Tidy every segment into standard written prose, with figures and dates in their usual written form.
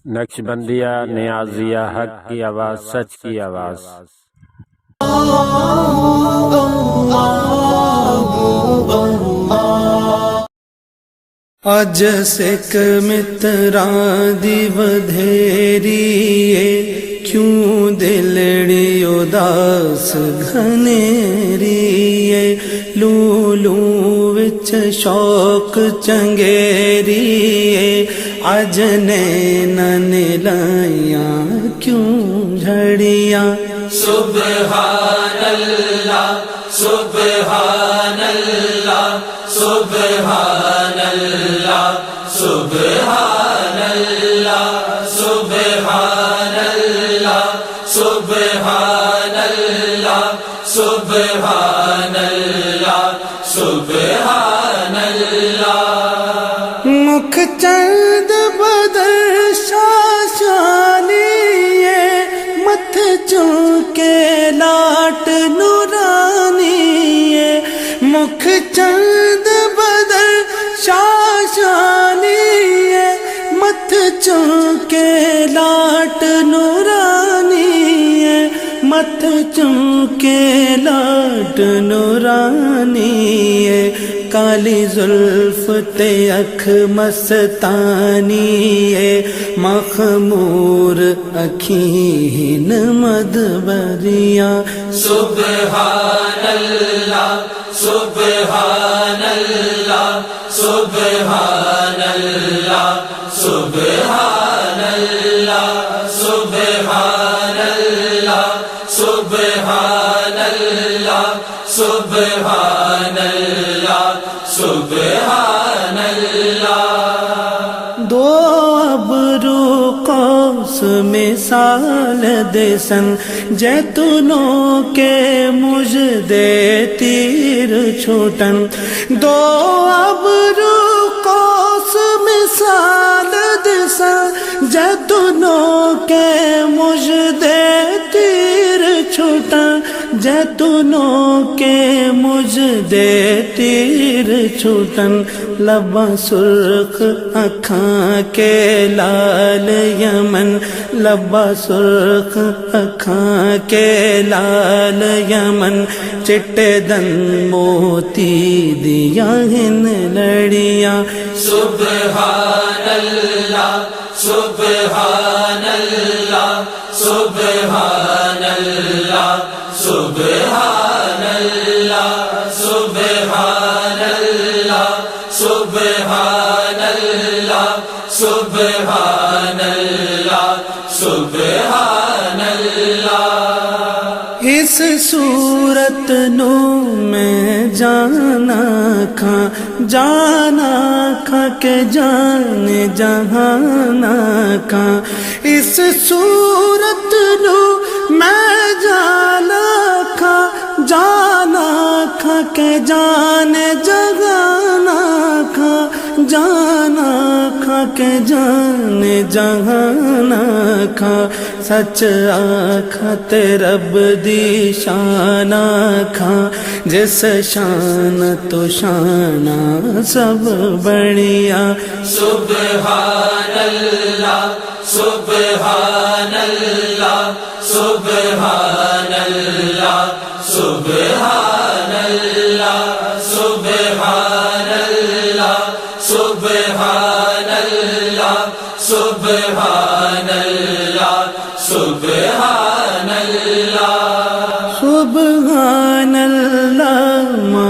نقشبندیہ نیازیہ حق کی آواز، سچ کی آواز۔ اج سکھ متراں دی ودھیری کیوں دلڑی اداس گھنیری لولو وچ شوق چنگیری اج نینن لائیاں کیوں جھڑیاں سبحان اللہ سبحان اللہ سبحان اللہ سبحان اللہ سبحان اللہ سبحان اللہ سبحان اللہ سبحان اللہ مکھ چند بدر شاشانی متھ چونکے لاٹ نورانی مکھ چند بدر شاشانی متھ چونکے لاٹ نورانی متھ چونکے لاٹ نورانی کالی زلف تے اکھ مستانی مخمور اکھین مدبریاں سبحان اللہ سبحان اللہ سبحان اللہ سبحان اللہ سبحان اللہ سبحان اللہ سبحان اللہ سبحان اللہ دو ابرو قوس مثال دسن جیتونوں کے مژدے تیر چھوٹن دو ابرو قوس مثال دسن جیتونوں کے مژدے تیر چھوٹن جیتونوں کے مژدے تیر چھوٹن لباں سرخ اکھاں کے لال یمن لباں سرخ اکھاں کے لال یمن چٹے دن موتی دیا ہن لڑیاں سبحان اللہ سبحان اللہ سبحان اللہ سبحان اللہ سبحان اللہ سبحان اللہ سبحان اللہ سبحان اللہ اس صورت نو میں جانا کھا کہ جان جہانا کھا اس صورت نو میں جانا کھا کہ جان جہانا کھا جانا کھا کہ جان جہانا کھا سچ آکھا تے رب دی شان آکھا جس شان تو شانہ سب بڑیا سبحان اللہ سبحان اللہ سبحان اللہ سبحان اللہ سبحان اللہ سبحان اللہ سبحان اللہ سبحان اللہ سبحان اللہ ما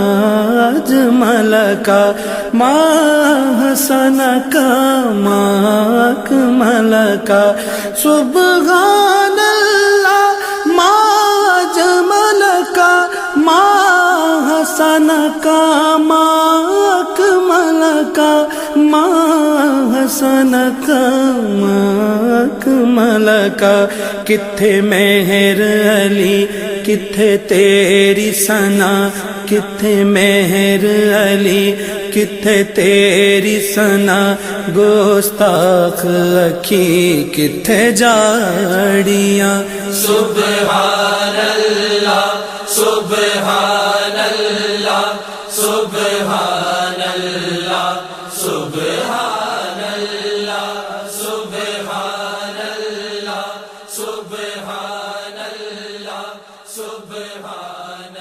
اجمل کا ما حسن کا ما اکمل کا سبحان اللہ ما اجمل کا ما حسن کا ما اکمل کا ما حسن کا ما اکمل کا کتھے مہر علی کتھے تیری ثنا کتھے مہر علی کتھے تیری ثنا گستاخ اکھی کتھے جاڑیاں سبحان اللہ سبحان اللہ سبحان اللہ سبحان اللہ سبحان اللہ سبحان اللہ سبحان